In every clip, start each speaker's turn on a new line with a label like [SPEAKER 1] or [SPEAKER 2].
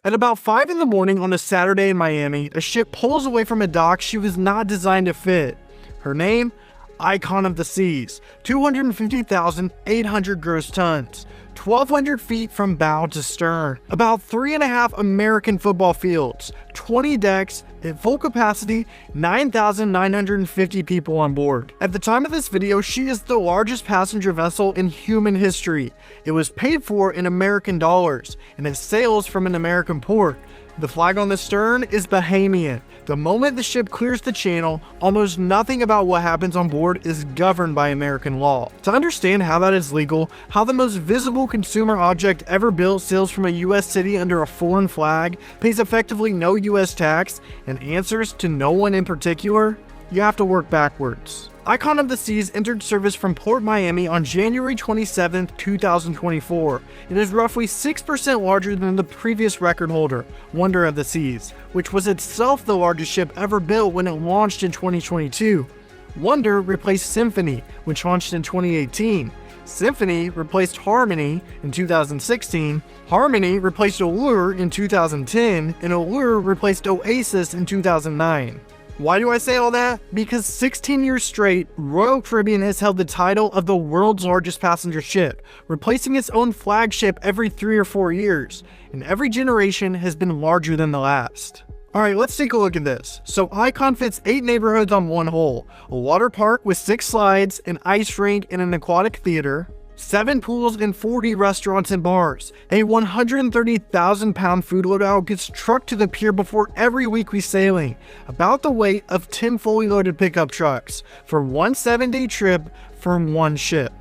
[SPEAKER 1] At about 5 in the morning on a Saturday in Miami, a ship pulls away from a dock she was not designed to fit. Her name? Icon of the Seas, 250,800 gross tons, 1,200 feet from bow to stern, about 3.5 American football fields, 20 decks, at full capacity, 9,950 people on board. At the time of this video, she is the largest passenger vessel in human history. It was paid for in American dollars, and it sails from an American port. The flag on the stern is Bahamian. The moment the ship clears the channel, almost nothing about what happens on board is governed by American law. To understand how that is legal, how the most visible consumer object ever built sails from a US city under a foreign flag, pays effectively no US tax, and answers to no one in particular, you have to work backwards. Icon of the Seas entered service from Port Miami on January 27, 2024. It is roughly 6% larger than the previous record holder, Wonder of the Seas, which was itself the largest ship ever built when it launched in 2022. Wonder replaced Symphony, which launched in 2018. Symphony replaced Harmony in 2016, Harmony replaced Allure in 2010, and Allure replaced Oasis in 2009. Why do I say all that? Because 16 years straight, Royal Caribbean has held the title of the world's largest passenger ship, replacing its own flagship every 3 or 4 years, and every generation has been larger than the last. Alright, let's take a look at this. So Icon fits 8 neighborhoods on one hull, a water park with 6 slides, an ice rink, and an aquatic theater, 7 pools and 40 restaurants and bars. A 130,000 pound food loadout gets trucked to the pier before every weekly sailing, about the weight of 10 fully loaded pickup trucks, for one 7-day trip from one ship.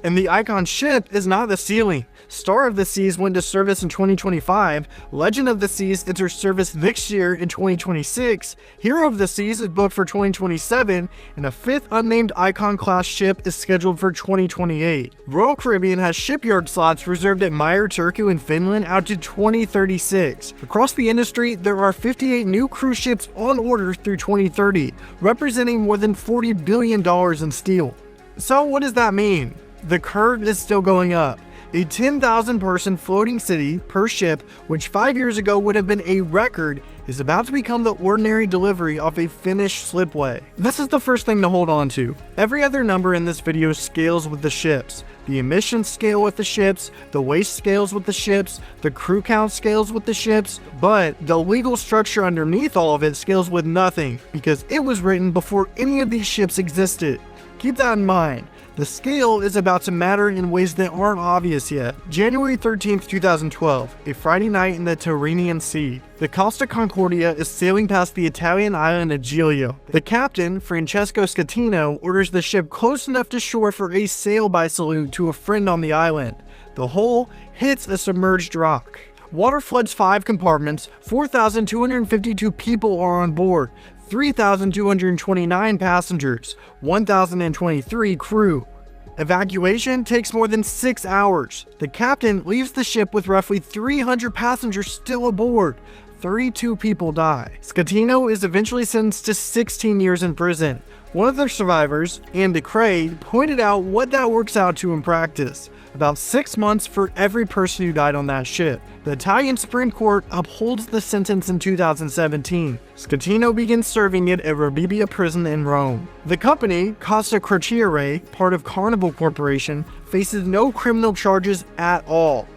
[SPEAKER 1] And the Icon ship is not the ceiling. Star of the Seas went to service in 2025, Legend of the Seas enters service next year in 2026, Hero of the Seas is booked for 2027, and a 5th unnamed Icon-class ship is scheduled for 2028. Royal Caribbean has shipyard slots reserved at Meyer Turku in Finland out to 2036. Across the industry, there are 58 new cruise ships on order through 2030, representing more than $40 billion in steel. So what does that mean? The curve is still going up. A 10,000 person floating city per ship, which 5 years ago would have been a record, is about to become the ordinary delivery off a Finnish slipway. This is the first thing to hold on to. Every other number in this video scales with the ships. The emissions scale with the ships, the waste scales with the ships, the crew count scales with the ships, but the legal structure underneath all of it scales with nothing, because it was written before any of these ships existed. Keep that in mind. The scale is about to matter in ways that aren't obvious yet. January 13, 2012, a Friday night in the Tyrrhenian Sea. The Costa Concordia is sailing past the Italian island of Giglio. The captain, Francesco Scatino, orders the ship close enough to shore for a sail-by salute to a friend on the island. The hull hits a submerged rock. Water floods 5 compartments, 4,252 people are on board, 3,229 passengers, 1,023 crew. Evacuation takes more than 6 hours. The captain leaves the ship with roughly 300 passengers still aboard. 32 people die. Scatino is eventually sentenced to 16 years in prison. One of the survivors, Andy Craig, pointed out what that works out to in practice. About 6 months for every person who died on that ship. The Italian Supreme Court upholds the sentence in 2017. Scatino begins serving it at Rebibbia prison in Rome. The company, Costa, part of Carnival Corporation, faces no criminal charges at all.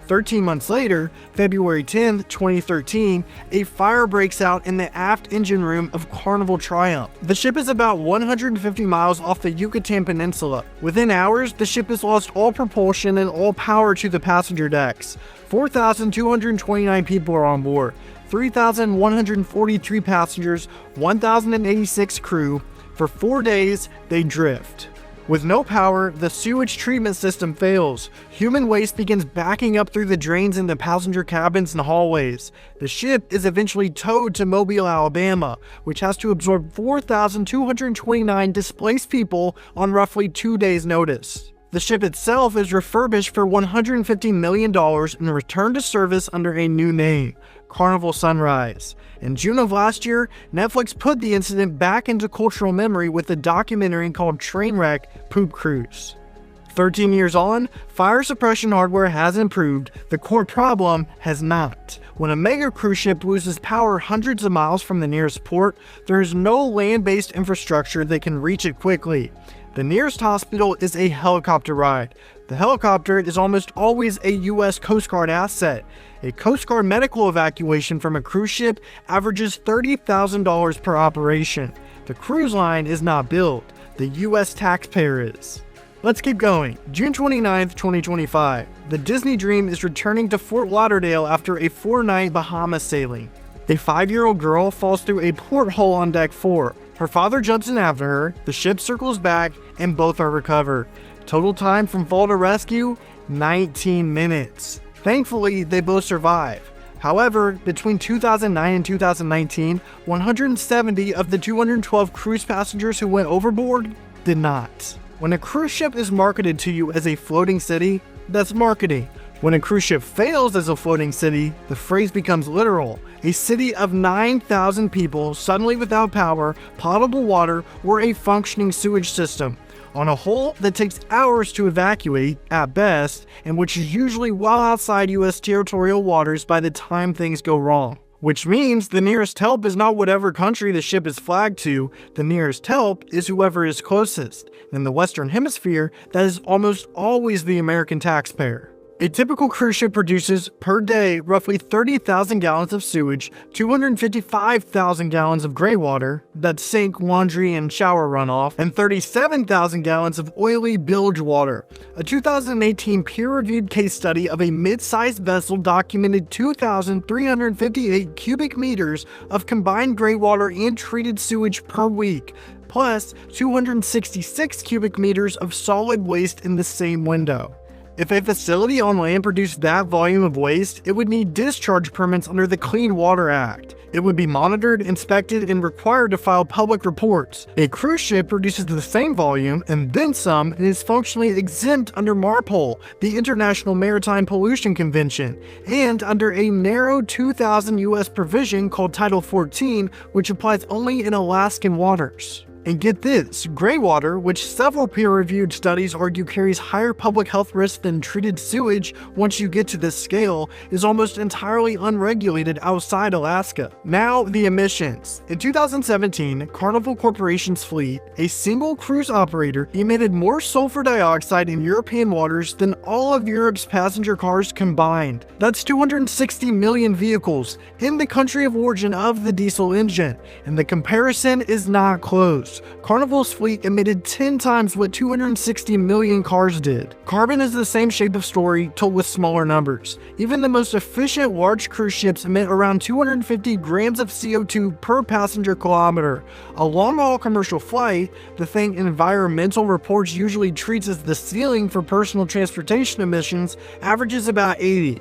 [SPEAKER 1] 13 months later, February 10, 2013, a fire breaks out in the aft engine room of Carnival Triumph. The ship is about 150 miles off the Yucatan Peninsula. Within hours, the ship has lost all propulsion and all power to the passenger decks. 4,229 people are on board, 3,143 passengers, 1,086 crew. For 4 days, they drift. With no power, the sewage treatment system fails. Human waste begins backing up through the drains in the passenger cabins and hallways. The ship is eventually towed to Mobile, Alabama, which has to absorb 4,229 displaced people on roughly 2 days' notice. The ship itself is refurbished for $150 million and returned to service under a new name, Carnival Sunrise. In June of last year, Netflix put the incident back into cultural memory with a documentary called Trainwreck: Poop Cruise. 13 years on, fire suppression hardware has improved, the core problem has not. When a mega cruise ship loses power hundreds of miles from the nearest port, there is no land-based infrastructure that can reach it quickly. The nearest hospital is a helicopter ride. The helicopter is almost always a U.S. Coast Guard asset. A Coast Guard medical evacuation from a cruise ship averages $30,000 per operation. The cruise line is not built. The U.S. taxpayer is. Let's keep going. June 29th, 2025. The Disney Dream is returning to Fort Lauderdale after a 4-night Bahamas sailing. A 5-year-old girl falls through a porthole on deck 4. Her father jumps in after her, the ship circles back, and both are recovered. Total time from fall to rescue, 19 minutes. Thankfully, they both survive. However, between 2009 and 2019, 170 of the 212 cruise passengers who went overboard did not. When a cruise ship is marketed to you as a floating city, that's marketing. When a cruise ship fails as a floating city, the phrase becomes literal. A city of 9,000 people suddenly without power, potable water, or a functioning sewage system. On a hole that takes hours to evacuate, at best, and which is usually well outside U.S. territorial waters by the time things go wrong. Which means the nearest help is not whatever country the ship is flagged to, the nearest help is whoever is closest. In the Western Hemisphere, that is almost always the American taxpayer. A typical cruise ship produces, per day, roughly 30,000 gallons of sewage, 255,000 gallons of graywater, that's sink, laundry, and shower runoff, and 37,000 gallons of oily bilge water. A 2018 peer-reviewed case study of a mid-sized vessel documented 2,358 cubic meters of combined graywater and treated sewage per week, plus 266 cubic meters of solid waste in the same window. If a facility on land produced that volume of waste, it would need discharge permits under the Clean Water Act. It would be monitored, inspected, and required to file public reports. A cruise ship produces the same volume and then some and is functionally exempt under MARPOL, the International Maritime Pollution Convention, and under a narrow 2000 U.S. provision called Title 14, which applies only in Alaskan waters. And get this, graywater, which several peer-reviewed studies argue carries higher public health risks than treated sewage once you get to this scale, is almost entirely unregulated outside Alaska. Now, the emissions. In 2017, Carnival Corporation's fleet, a single cruise operator, emitted more sulfur dioxide in European waters than all of Europe's passenger cars combined. That's 260 million vehicles in the country of origin of the diesel engine, and the comparison is not close. Carnival's fleet emitted 10 times what 260 million cars did. Carbon is the same shape of story, told with smaller numbers. Even the most efficient large cruise ships emit around 250 grams of CO2 per passenger kilometer. A long-haul commercial flight, the thing environmental reports usually treats as the ceiling for personal transportation emissions, averages about 80.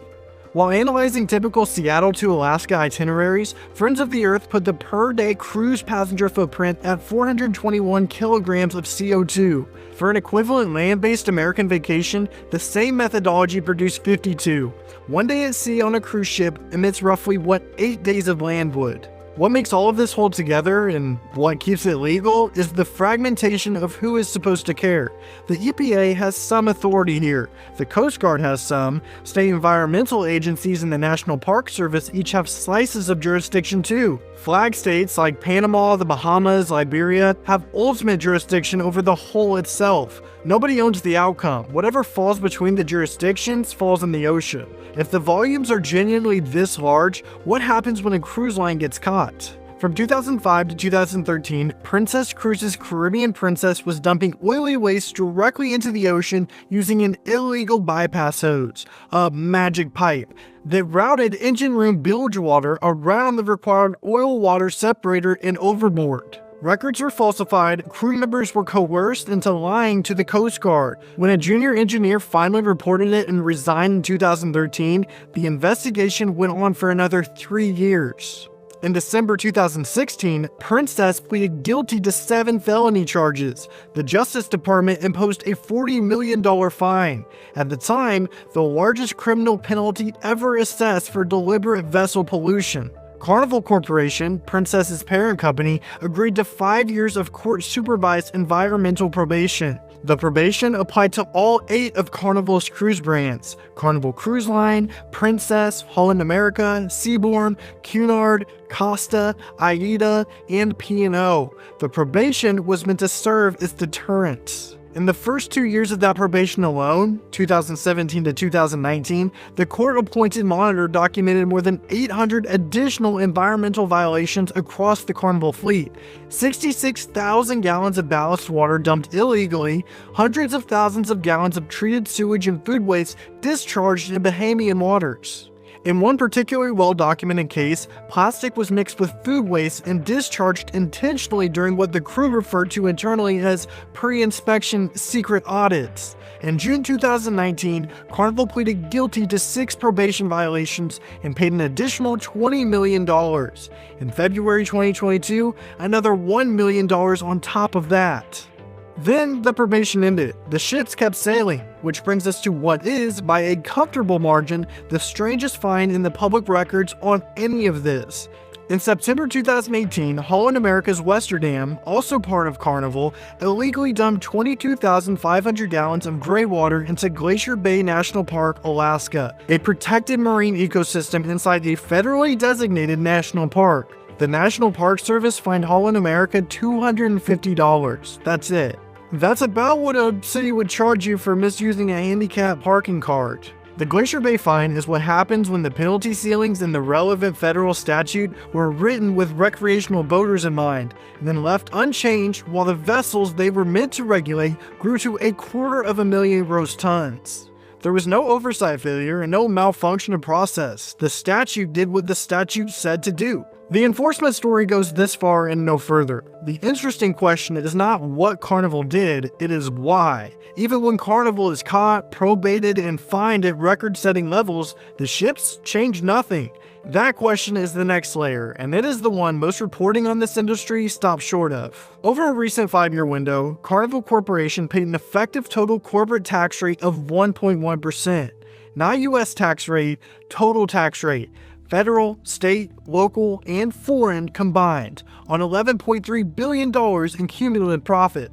[SPEAKER 1] While analyzing typical Seattle to Alaska itineraries, Friends of the Earth put the per-day cruise passenger footprint at 421 kilograms of CO2. For an equivalent land-based American vacation, the same methodology produced 52. 1 day at sea on a cruise ship emits roughly what 8 days of land would. What makes all of this hold together and what keeps it legal is the fragmentation of who is supposed to care. The EPA has some authority here, the Coast Guard has some, state environmental agencies and the National Park Service each have slices of jurisdiction too. Flag states like Panama, the Bahamas, Liberia have ultimate jurisdiction over the whole itself. Nobody owns the outcome. Whatever falls between the jurisdictions falls in the ocean. If the volumes are genuinely this large, what happens when a cruise line gets caught? From 2005 to 2013, Princess Cruises' Caribbean Princess was dumping oily waste directly into the ocean using an illegal bypass hose, a magic pipe, that routed engine room bilge water around the required oil water separator in Overboard. Records were falsified, crew members were coerced into lying to the Coast Guard. When a junior engineer finally reported it and resigned in 2013, the investigation went on for another 3 years. In December 2016, Princess pleaded guilty to 7 felony charges. The Justice Department imposed a $40 million fine. At the time, the largest criminal penalty ever assessed for deliberate vessel pollution. Carnival Corporation, Princess's parent company, agreed to 5 years of court-supervised environmental probation. The probation applied to all 8 of Carnival's cruise brands: Carnival Cruise Line, Princess, Holland America, Seabourn, Cunard, Costa, AIDA, and P&O. The probation was meant to serve as deterrent. In the first 2 years of that probation alone, 2017 to 2019, the court-appointed monitor documented more than 800 additional environmental violations across the Carnival fleet. 66,000 gallons of ballast water dumped illegally, hundreds of thousands of gallons of treated sewage and food waste discharged in Bahamian waters. In one particularly well-documented case, plastic was mixed with food waste and discharged intentionally during what the crew referred to internally as pre-inspection secret audits. In June 2019, Carnival pleaded guilty to 6 probation violations and paid an additional $20 million. In February 2022, another $1 million on top of that. Then the probation ended. The ships kept sailing, which brings us to what is, by a comfortable margin, the strangest find in the public records on any of this. In September 2018, Holland America's Westerdam, also part of Carnival, illegally dumped 22,500 gallons of graywater into Glacier Bay National Park, Alaska, a protected marine ecosystem inside a federally designated national park. The National Park Service fined Holland America $250. That's it. That's about what a city would charge you for misusing a handicap parking card. The Glacier Bay fine is what happens when the penalty ceilings in the relevant federal statute were written with recreational boaters in mind, and then left unchanged while the vessels they were meant to regulate grew to 250,000 gross tons. There was no oversight failure and no malfunction of process. The statute did what the statute said to do. The enforcement story goes this far and no further. The interesting question is not what Carnival did, it is why. Even when Carnival is caught, probated, and fined at record-setting levels, the ships change nothing. That question is the next layer, and it is the one most reporting on this industry stops short of. Over a recent 5-year window, Carnival Corporation paid an effective total corporate tax rate of 1.1%. Not US tax rate, total tax rate. Federal, state, local, and foreign combined, on $11.3 billion in cumulative profit.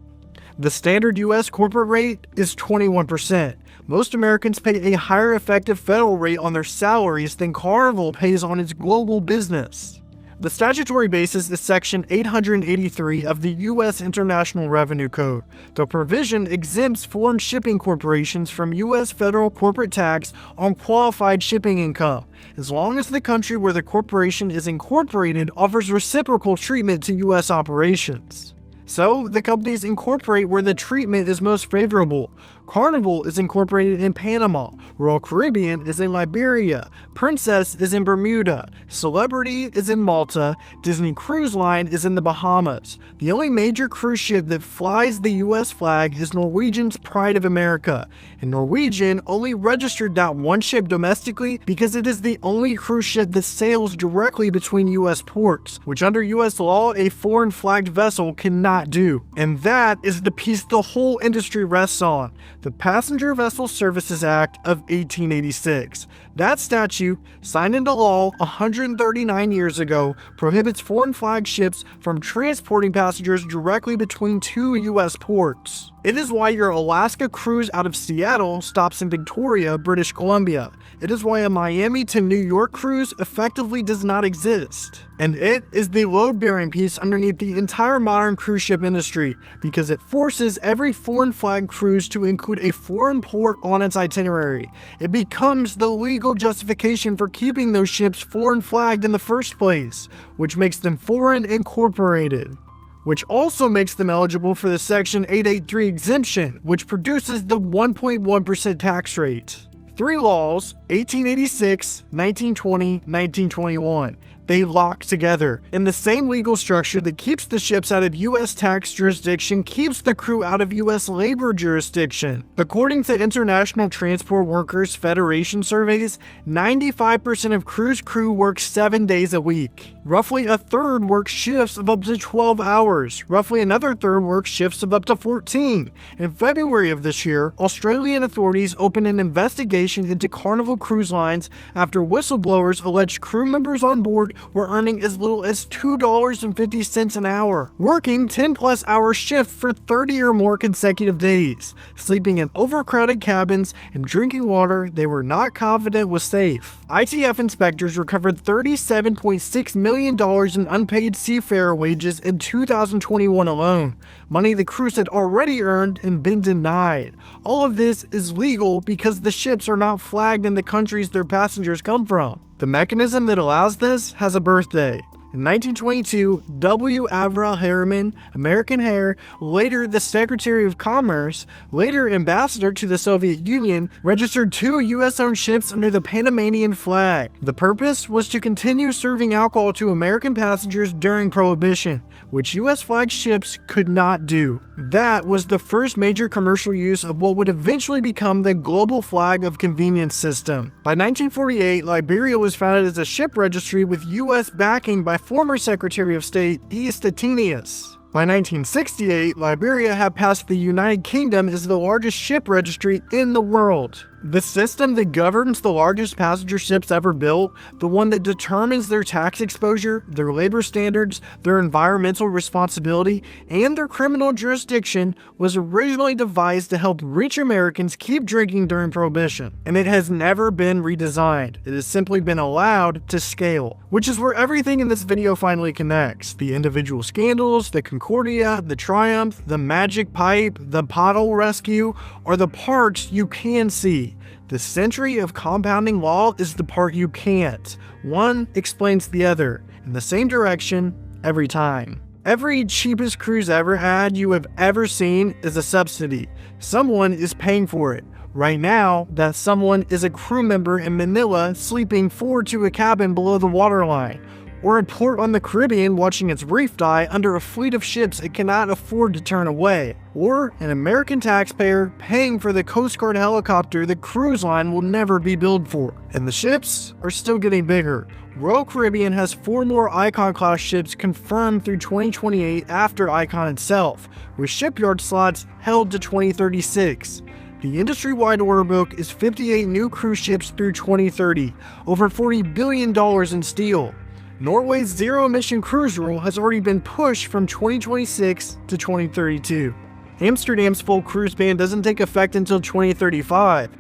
[SPEAKER 1] The standard US corporate rate is 21%. Most Americans pay a higher effective federal rate on their salaries than Carnival pays on its global business. The statutory basis is Section 883 of the U.S. International Revenue Code. The provision exempts foreign shipping corporations from U.S. federal corporate tax on qualified shipping income, as long as the country where the corporation is incorporated offers reciprocal treatment to U.S. operations. So, the companies incorporate where the treatment is most favorable. Carnival is incorporated in Panama, Royal Caribbean is in Liberia, Princess is in Bermuda, Celebrity is in Malta, Disney Cruise Line is in the Bahamas. The only major cruise ship that flies the US flag is Norwegian's Pride of America, and Norwegian only registered that one ship domestically because it is the only cruise ship that sails directly between US ports, which under US law a foreign flagged vessel cannot do. And that is the piece the whole industry rests on. The Passenger Vessel Services Act of 1886. That statute, signed into law 139 years ago, prohibits foreign flag ships from transporting passengers directly between 2 U.S. ports. It is why your Alaska cruise out of Seattle stops in Victoria, British Columbia. It is why a Miami to New York cruise effectively does not exist. And it is the load-bearing piece underneath the entire modern cruise ship industry, because it forces every foreign flag cruise to include a foreign port on its itinerary. It becomes the legal justification for keeping those ships foreign flagged in the first place, which makes them foreign incorporated. Which also makes them eligible for the Section 883 exemption, which produces the 1.1% tax rate. 3 laws, 1886, 1920, 1921. They lock together, and the same legal structure that keeps the ships out of U.S. tax jurisdiction keeps the crew out of U.S. labor jurisdiction. According to International Transport Workers Federation surveys, 95% of cruise crew work 7 days a week. Roughly a third works shifts of up to 12 hours. Roughly another third works shifts of up to 14. In February of this year, Australian authorities opened an investigation into Carnival Cruise Lines after whistleblowers alleged crew members on board Overboard were earning as little as $2.50 an hour, working 10+ hour shifts for 30 or more consecutive days, sleeping in overcrowded cabins and drinking water they were not confident was safe. ITF inspectors recovered $37.6 million in unpaid seafarer wages in 2021 alone, money the crews had already earned and been denied. All of this is legal because the ships are not flagged in the countries their passengers come from. The mechanism that allows this has a birthday. In 1922, W. Avril Harriman, American Hare, later the Secretary of Commerce, later ambassador to the Soviet Union, registered 2 U.S.-owned ships under the Panamanian flag. The purpose was to continue serving alcohol to American passengers during Prohibition, which U.S.-flagged ships could not do. That was the first major commercial use of what would eventually become the global flag of convenience system. By 1948, Liberia was founded as a ship registry with U.S. backing by former Secretary of State E. Stettinius. By 1968, Liberia had passed the United Kingdom as the largest ship registry in the world. The system that governs the largest passenger ships ever built, the one that determines their tax exposure, their labor standards, their environmental responsibility, and their criminal jurisdiction, was originally devised to help rich Americans keep drinking during Prohibition, and it has never been redesigned. It has simply been allowed to scale, which is where everything in this video finally connects. The individual scandals, the Concordia, the Triumph, the Magic Pipe, the Pothole Rescue, are the parts you can see. The century of compounding law is the part you can't. One explains the other in the same direction every time. Every cheapest cruise ever had you have ever seen is a subsidy. Someone is paying for it. Right now, that someone is a crew member in Manila sleeping forward to a cabin below the waterline, or a port on the Caribbean watching its reef die under a fleet of ships it cannot afford to turn away, or an American taxpayer paying for the Coast Guard helicopter the cruise line will never be billed for. And the ships are still getting bigger. Royal Caribbean has 4 more Icon-class ships confirmed through 2028 after Icon itself, with shipyard slots held to 2036. The industry-wide order book is 58 new cruise ships through 2030, over $40 billion in steel. Norway's zero-emission cruise rule has already been pushed from 2026 to 2032. Amsterdam's full cruise ban doesn't take effect until 2035.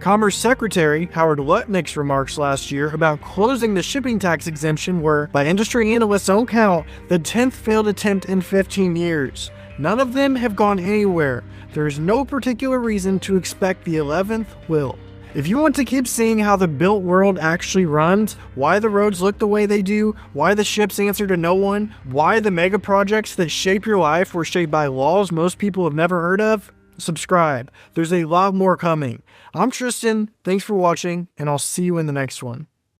[SPEAKER 1] Commerce Secretary Howard Lutnick's remarks last year about closing the shipping tax exemption were, by industry analysts' own count, the 10th failed attempt in 15 years. None of them have gone anywhere. There is no particular reason to expect the 11th will. If you want to keep seeing how the built world actually runs, why the roads look the way they do, why the ships answer to no one, why the mega projects that shape your life were shaped by laws most people have never heard of, subscribe. There's a lot more coming. I'm Tristan, thanks for watching, and I'll see you in the next one.